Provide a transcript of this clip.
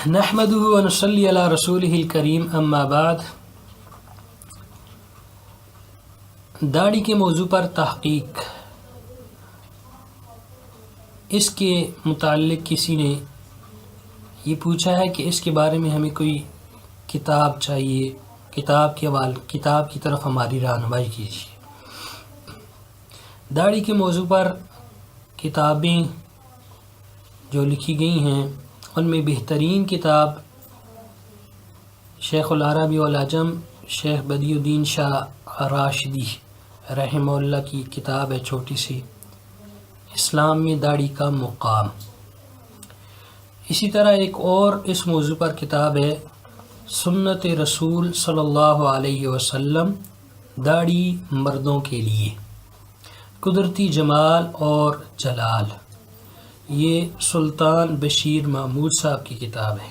نحمده ونصلي على رسوله الكريم اما بعد. داڑھی کے موضوع پر تحقیق. اس کے متعلق کسی نے یہ پوچھا ہے کہ اس کے بارے میں ہمیں کوئی کتاب چاہیے، کتاب کی طرف ہماری رہنمائی کیجیے. داڑھی کے موضوع پر کتابیں جو لکھی گئی ہیں ان میں بہترین کتاب شیخ العربی والعجم شیخ بدیع الدین شاہ راشدی رحمہ اللہ کی کتاب ہے چھوٹی سی، اسلام میں داڑھی کا مقام. اسی طرح ایک اور اس موضوع پر کتاب ہے سنت رسول صلی اللہ علیہ وسلم، داڑھی مردوں کے لیے، قدرتی جمال اور جلال. یہ سلطان بشیر محمود صاحب کی کتاب ہے.